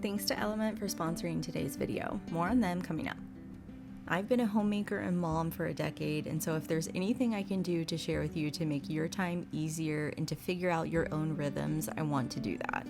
Thanks to Element for sponsoring today's video. More on them coming up. I've been a homemaker and mom for a decade, and so if there's anything I can do to share with you to make your time easier and to figure out your own rhythms, I want to do that.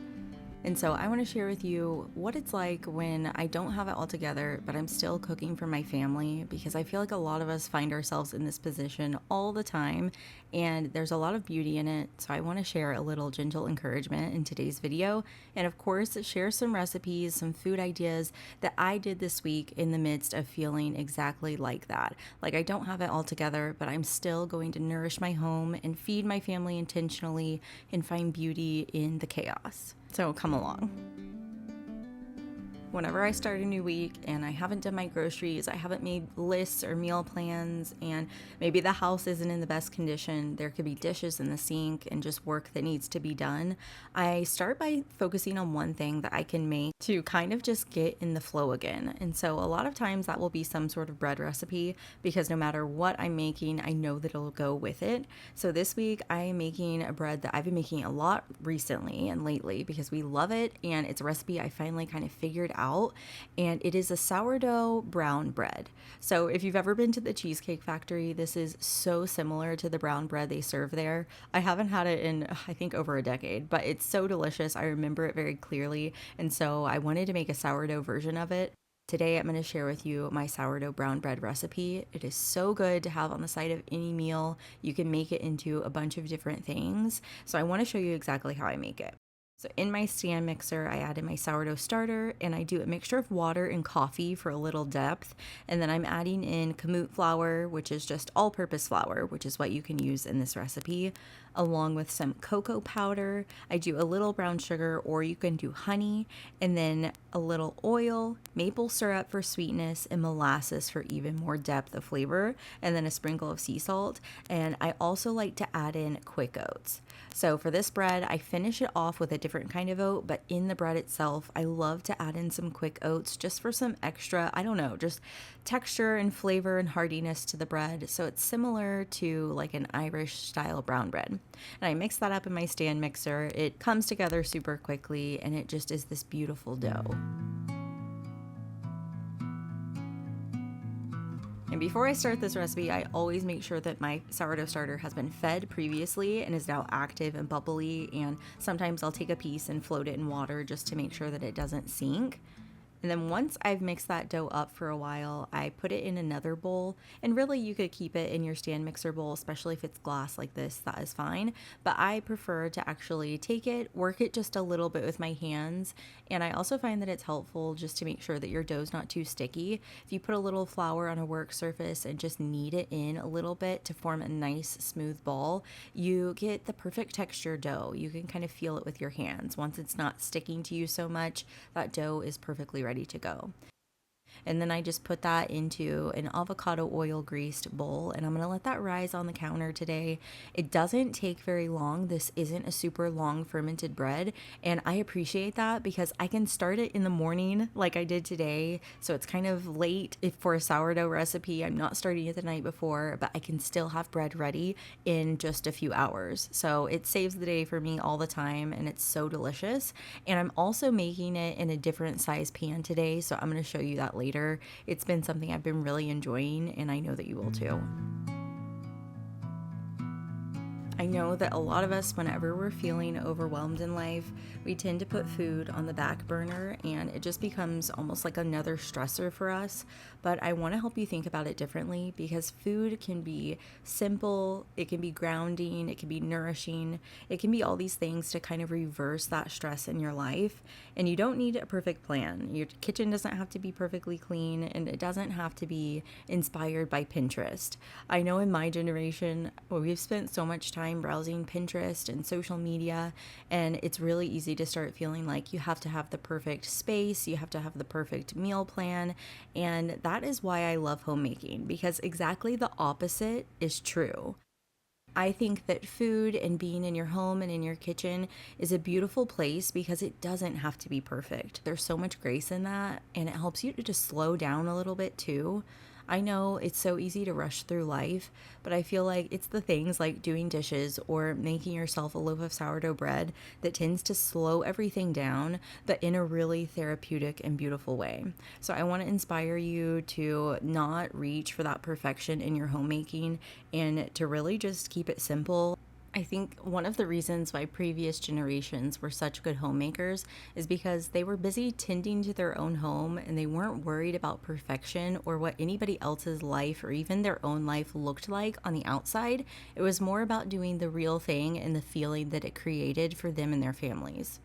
And so I want to share with you what it's like when I don't have it all together, but I'm still cooking for my family, because I feel like a lot of us find ourselves in this position all the time, and there's a lot of beauty in it. So I want to share a little gentle encouragement in today's video, and of course share some recipes, some food ideas that I did this week in the midst of feeling exactly like that. Like I don't have it all together, but I'm still going to nourish my home and feed my family intentionally and find beauty in the chaos. So come along. Whenever I start a new week and I haven't done my groceries, I haven't made lists or meal plans, and maybe the house isn't in the best condition, there could be dishes in the sink and just work that needs to be done, I start by focusing on one thing that I can make to kind of just get in the flow again. And so a lot of times that will be some sort of bread recipe, because no matter what I'm making, I know that it'll go with it. So this week I am making a bread that I've been making a lot recently and lately because we love it, and it's a recipe I finally kind of figured out, and it is a sourdough brown bread. So if you've ever been to the Cheesecake Factory, this is so similar to the brown bread they serve there. I haven't had it in I think over a decade, but it's so delicious. I remember it very clearly, and so I wanted to make a sourdough version of it. Today I'm going to share with you my sourdough brown bread recipe. It is so good to have on the side of any meal. You can make it into a bunch of different things. So I want to show you exactly how I make it. So in my stand mixer, I added my sourdough starter, and I do a mixture of water and coffee for a little depth. And then I'm adding in kamut flour, which is just all-purpose flour, which is what you can use in this recipe, along with some cocoa powder. I do a little brown sugar, or you can do honey, and then a little oil, maple syrup for sweetness, and molasses for even more depth of flavor, and then a sprinkle of sea salt. And I also like to add in quick oats. So for this bread, I finish it off with a different kind of oat, but in the bread itself, I love to add in some quick oats just for some extra, I don't know, just texture and flavor and hardiness to the bread. So it's similar to like an Irish style brown bread. And I mix that up in my stand mixer. It comes together super quickly, and it just is this beautiful dough. And before I start this recipe, I always make sure that my sourdough starter has been fed previously and is now active and bubbly, and sometimes I'll take a piece and float it in water just to make sure that it doesn't sink. And then once I've mixed that dough up for a while, I put it in another bowl. And really, you could keep it in your stand mixer bowl, especially if it's glass like this, that is fine. But I prefer to actually take it, work it just a little bit with my hands. And I also find that it's helpful just to make sure that your dough's not too sticky. If you put a little flour on a work surface and just knead it in a little bit to form a nice smooth ball, you get the perfect texture dough. You can kind of feel it with your hands. Once it's not sticking to you so much, that dough is perfectly ready to go. And then I just put that into an avocado oil greased bowl, and I'm going to let that rise on the counter today. It doesn't take very long. This isn't a super long fermented bread, and I appreciate that because I can start it in the morning like I did today. So it's kind of late if for a sourdough recipe. I'm not starting it the night before, but I can still have bread ready in just a few hours. So it saves the day for me all the time, and it's so delicious. And I'm also making it in a different size pan today, so I'm going to show you that later. It's been something I've been really enjoying, and I know that you will too. I know that a lot of us, whenever we're feeling overwhelmed in life, we tend to put food on the back burner, and it just becomes almost like another stressor for us. But I want to help you think about it differently, because food can be simple, it can be grounding, it can be nourishing, it can be all these things to kind of reverse that stress in your life. And you don't need a perfect plan. Your kitchen doesn't have to be perfectly clean, and it doesn't have to be inspired by Pinterest. I know in my generation, we've spent so much time browsing Pinterest and social media, and it's really easy to start feeling like you have to have the perfect space, you have to have the perfect meal plan. And that is why I love homemaking, because exactly the opposite is true. I think that food and being in your home and in your kitchen is a beautiful place because it doesn't have to be perfect. There's so much grace in that, and it helps you to just slow down a little bit too. I know it's so easy to rush through life, but I feel like it's the things like doing dishes or making yourself a loaf of sourdough bread that tends to slow everything down, but in a really therapeutic and beautiful way. So I want to inspire you to not reach for that perfection in your homemaking and to really just keep it simple. I think one of the reasons why previous generations were such good homemakers is because they were busy tending to their own home and they weren't worried about perfection or what anybody else's life or even their own life looked like on the outside. It was more about doing the real thing and the feeling that it created for them and their families.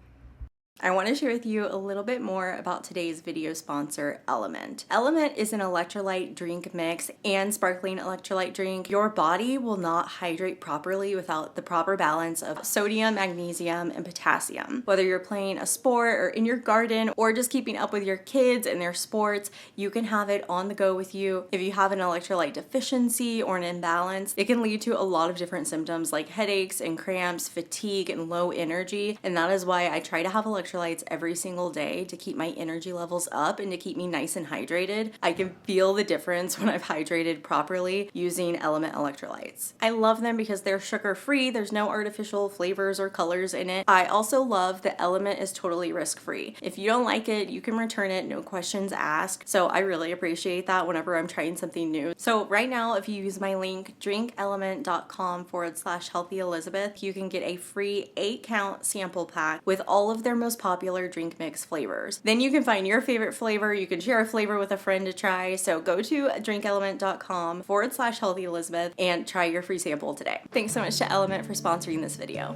I want to share with you a little bit more about today's video sponsor, Element. Element is an electrolyte drink mix and sparkling electrolyte drink. Your body will not hydrate properly without the proper balance of sodium, magnesium, and potassium. Whether you're playing a sport or in your garden or just keeping up with your kids and their sports, you can have it on the go with you. If you have an electrolyte deficiency or an imbalance, it can lead to a lot of different symptoms like headaches and cramps, fatigue, and low energy. And that is why I try to have electrolytes every single day to keep my energy levels up and to keep me nice and hydrated. I can feel the difference when I've hydrated properly using Element electrolytes. I love them because they're sugar-free. There's no artificial flavors or colors in it. I also love that Element is totally risk-free. If you don't like it, you can return it, no questions asked. So I really appreciate that whenever I'm trying something new. So right now, if you use my link, drinkelement.com/healthy Elizabeth, you can get a free 8-count sample pack with all of their most popular drink mix flavors. Then you can find your favorite flavor. You can share a flavor with a friend to try. So go to drinkelement.com/healthy Elizabeth and try your free sample today. Thanks so much to Element for sponsoring this video.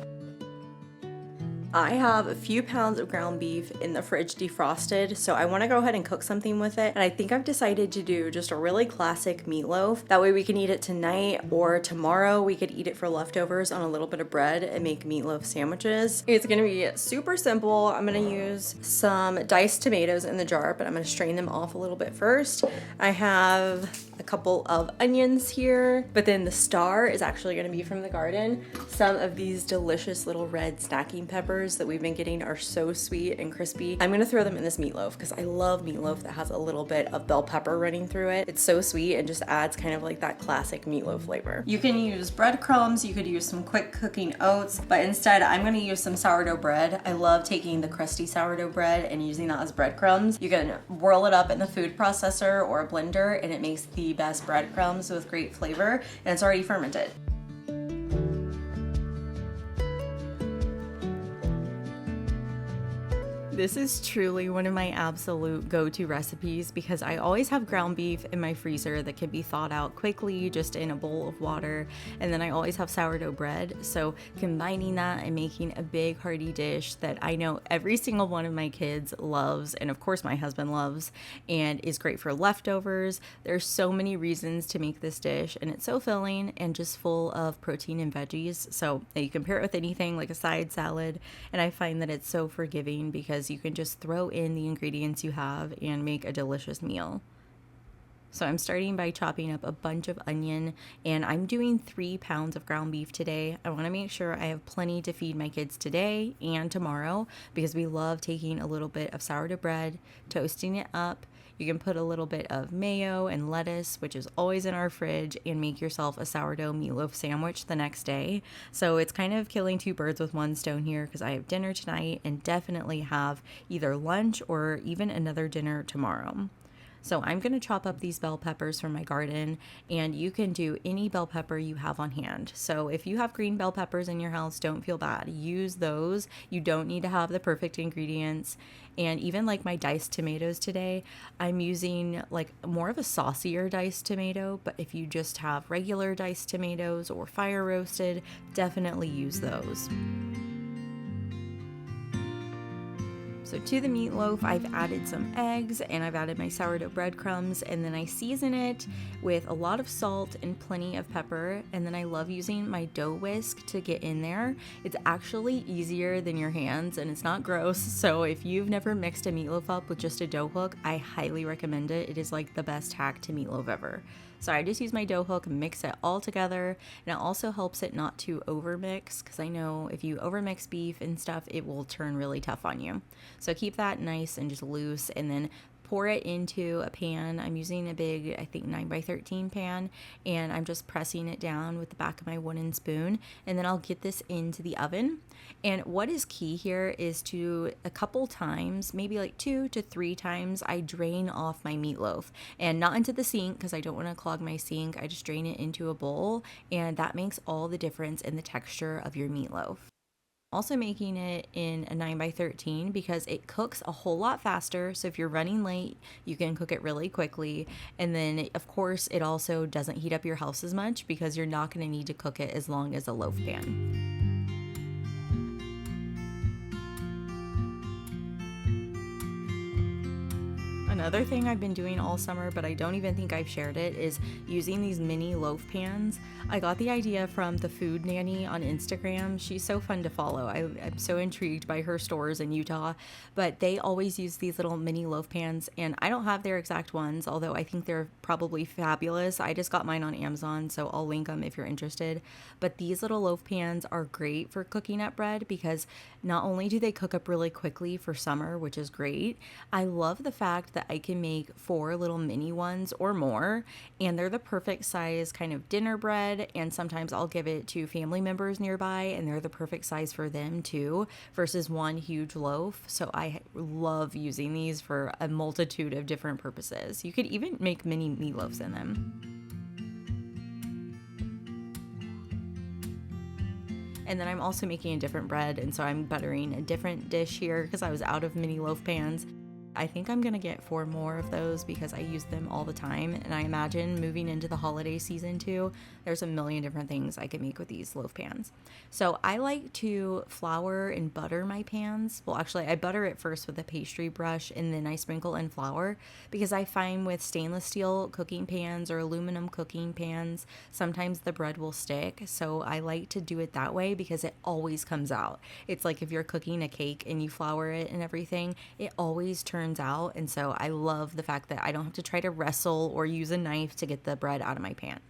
I have a few pounds of ground beef in the fridge defrosted, so I want to go ahead and cook something with it. And I think I've decided to do just a really classic meatloaf. That way we can eat it tonight or tomorrow. We could eat it for leftovers on a little bit of bread and make meatloaf sandwiches. It's going to be super simple. I'm going to use some diced tomatoes in the jar, but I'm going to strain them off a little bit first. I have a couple of onions here, but then the star is actually going to be from the garden. Some of these delicious little red snacking peppers that we've been getting are so sweet and crispy. I'm gonna throw them in this meatloaf because I love meatloaf that has a little bit of bell pepper running through it. It's so sweet and just adds kind of like that classic meatloaf flavor. You can use breadcrumbs, you could use some quick cooking oats, but instead I'm gonna use some sourdough bread. I love taking the crusty sourdough bread and using that as breadcrumbs. You can whirl it up in the food processor or a blender and it makes the best breadcrumbs with great flavor, and it's already fermented. This is truly one of my absolute go-to recipes because I always have ground beef in my freezer that can be thawed out quickly just in a bowl of water, and then I always have sourdough bread. So combining that and making a big hearty dish that I know every single one of my kids loves, and of course my husband loves, and is great for leftovers. There's so many reasons to make this dish, and it's so filling and just full of protein and veggies. So you can pair it with anything like a side salad, and I find that it's so forgiving because you can just throw in the ingredients you have and make a delicious meal. So I'm starting by chopping up a bunch of onion, and I'm doing 3 pounds of ground beef today. I want to make sure I have plenty to feed my kids today and tomorrow because we love taking a little bit of sourdough bread, toasting it up. You can put a little bit of mayo and lettuce, which is always in our fridge, and make yourself a sourdough meatloaf sandwich the next day. So it's kind of killing 2 birds with 1 stone here because I have dinner tonight and definitely have either lunch or even another dinner tomorrow. So I'm going to chop up these bell peppers from my garden, and you can do any bell pepper you have on hand. So if you have green bell peppers in your house, don't feel bad. Use those. You don't need to have the perfect ingredients. And even like my diced tomatoes today, I'm using like more of a saucier diced tomato, but if you just have regular diced tomatoes or fire roasted, definitely use those. So to the meatloaf, I've added some eggs and I've added my sourdough breadcrumbs, and then I season it with a lot of salt and plenty of pepper, and then I love using my dough whisk to get in there. It's actually easier than your hands and it's not gross, so if you've never mixed a meatloaf up with just a dough hook, I highly recommend it. It is like the best hack to meatloaf ever. So I just use my dough hook and mix it all together, and it also helps it not to overmix because I know if you overmix beef and stuff, it will turn really tough on you. So keep that nice and just loose, and then pour it into a pan. I'm using a big, I think 9x13 pan, and I'm just pressing it down with the back of my wooden spoon. And then I'll get this into the oven. And what is key here is to a couple times, maybe like 2 to 3 times, I drain off my meatloaf, and not into the sink because I don't want to clog my sink. I just drain it into a bowl, and that makes all the difference in the texture of your meatloaf. Also making it in a 9x13 because it cooks a whole lot faster. So if you're running late, you can cook it really quickly. And then, of course, it also doesn't heat up your house as much because you're not going to need to cook it as long as a loaf pan. Another thing I've been doing all summer, but I don't even think I've shared it, is using these mini loaf pans. I got the idea from the Food Nanny on Instagram. She's so fun to follow. I'm so intrigued by her stores in Utah, but they always use these little mini loaf pans, and I don't have their exact ones, although I think they're probably fabulous. I just got mine on Amazon, so I'll link them if you're interested. But these little loaf pans are great for cooking up bread because not only do they cook up really quickly for summer, which is great, I love the fact that I can make 4 little mini ones or more, and they're the perfect size kind of dinner bread. And sometimes I'll give it to family members nearby, and they're the perfect size for them too, versus one huge loaf. So I love using these for a multitude of different purposes. You could even make mini meatloaves in them. And then I'm also making a different bread, and so I'm buttering a different dish here because I was out of mini loaf pans. I think I'm gonna get 4 more of those because I use them all the time, and I imagine moving into the holiday season too, there's a million different things I could make with these loaf pans. So I like to flour and butter my pans. Well, actually, I butter it first with a pastry brush, and then I sprinkle in flour because I find with stainless steel cooking pans or aluminum cooking pans, sometimes the bread will stick. So I like to do it that way because it always comes out. It's like if you're cooking a cake and you flour it and everything, it always turns out. And so I love the fact that I don't have to try to wrestle or use a knife to get the bread out of my pan.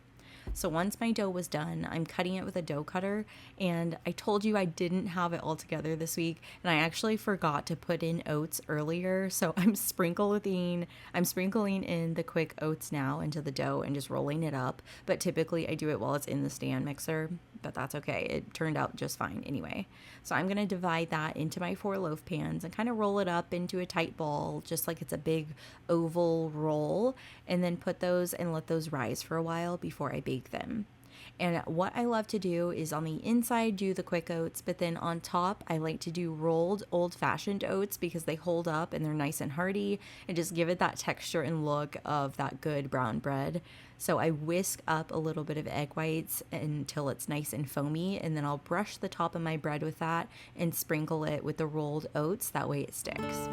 So once my dough was done, I'm cutting it with a dough cutter, and I told you I didn't have it all together this week, and I actually forgot to put in oats earlier, so I'm sprinkling in the quick oats now into the dough and just rolling it up, but typically I do it while it's in the stand mixer, but that's okay. It turned out just fine anyway. So I'm going to divide that into my 4 loaf pans and kind of roll it up into a tight ball, just like it's a big oval roll, and then put those and let those rise for a while before I bake them. And what I love to do is on the inside do the quick oats, but then on top I like to do rolled old-fashioned oats because they hold up and they're nice and hearty and just give it that texture and look of that good brown bread. So I whisk up a little bit of egg whites until it's nice and foamy, and then I'll brush the top of my bread with that and sprinkle it with the rolled oats. That way it sticks.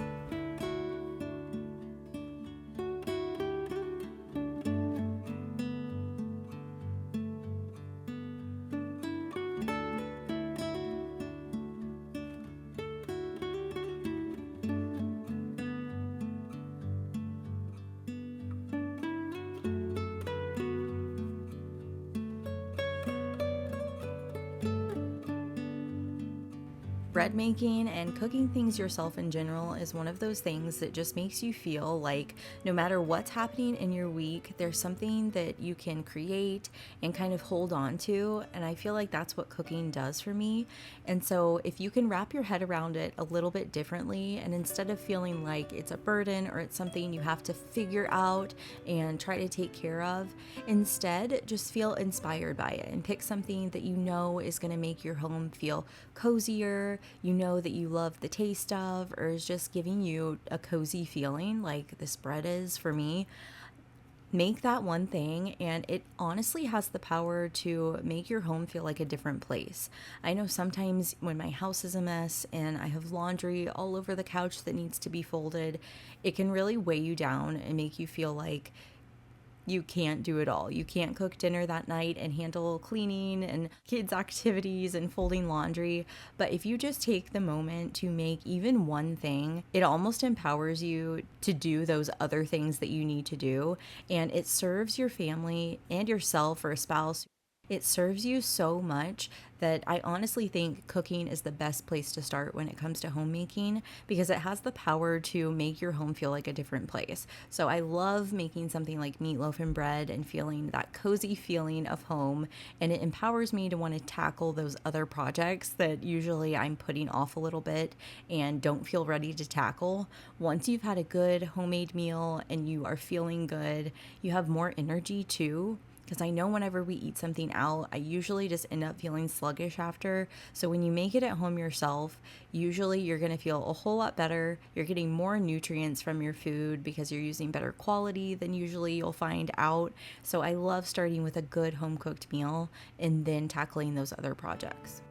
Bread making and cooking things yourself in general is one of those things that just makes you feel like no matter what's happening in your week, there's something that you can create and kind of hold on to. And I feel like that's what cooking does for me. And so if you can wrap your head around it a little bit differently, and instead of feeling like it's a burden or it's something you have to figure out and try to take care of, instead just feel inspired by it and pick something that you know is going to make your home feel cozier, you know that you love the taste of, or is just giving you a cozy feeling like this bread is for me. Make that one thing, and it honestly has the power to make your home feel like a different place. I know sometimes when my house is a mess and I have laundry all over the couch that needs to be folded, it can really weigh you down and make you feel like you can't do it all. You can't cook dinner that night and handle cleaning and kids' activities and folding laundry. But if you just take the moment to make even one thing, it almost empowers you to do those other things that you need to do. And it serves your family and yourself or a spouse It serves you so much that I honestly think cooking is the best place to start when it comes to homemaking because it has the power to make your home feel like a different place. So I love making something like meatloaf and bread and feeling that cozy feeling of home. And it empowers me to want to tackle those other projects that usually I'm putting off a little bit and don't feel ready to tackle. Once you've had a good homemade meal and you are feeling good, you have more energy too, because I know whenever we eat something out, I usually just end up feeling sluggish after. So when you make it at home yourself, usually you're going to feel a whole lot better. You're getting more nutrients from your food because you're using better quality than usually you'll find out. So I love starting with a good home cooked meal and then tackling those other projects.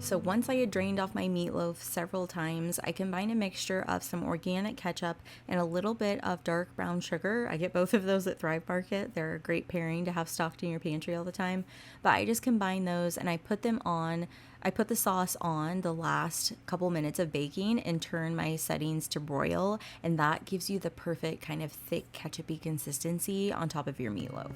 So once I had drained off my meatloaf several times, I combined a mixture of some organic ketchup and a little bit of dark brown sugar. I get both of those at Thrive Market. They're a great pairing to have stocked in your pantry all the time. But I just combined those and I put them on. I put the sauce on the last couple minutes of baking and turn my settings to broil, and that gives you the perfect kind of thick ketchupy consistency on top of your meatloaf.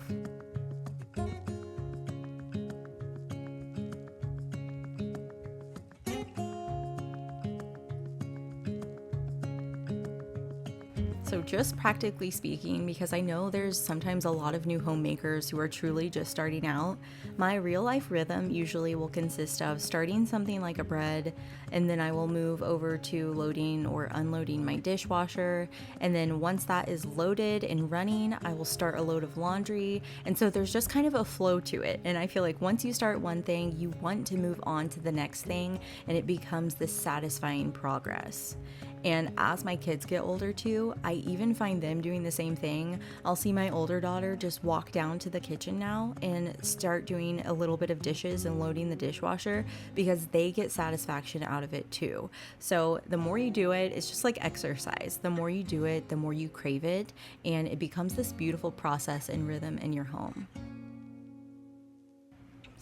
So, just practically speaking, because I know there's sometimes a lot of new homemakers who are truly just starting out, my real life rhythm usually will consist of starting something like a bread, and then I will move over to loading or unloading my dishwasher. And then once that is loaded and running, I will start a load of laundry. And so there's just kind of a flow to it. And I feel like once you start one thing, you want to move on to the next thing, and it becomes this satisfying progress. And as my kids get older too, I even find them doing the same thing. I'll see my older daughter just walk down to the kitchen now and start doing a little bit of dishes and loading the dishwasher because they get satisfaction out of it too. So the more you do it, it's just like exercise. The more you do it, the more you crave it, and it becomes this beautiful process and rhythm in your home.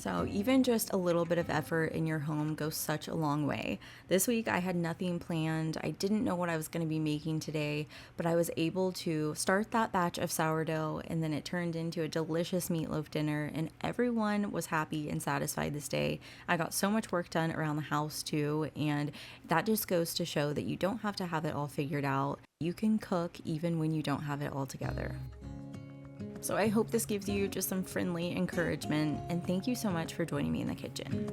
So, even just a little bit of effort in your home goes such a long way. This week, I had nothing planned. I didn't know what I was going to be making today, but I was able to start that batch of sourdough, and then it turned into a delicious meatloaf dinner, and everyone was happy and satisfied this day. I got so much work done around the house, too, and that just goes to show that you don't have to have it all figured out. You can cook even when you don't have it all together. So I hope this gives you just some friendly encouragement, and thank you so much for joining me in the kitchen.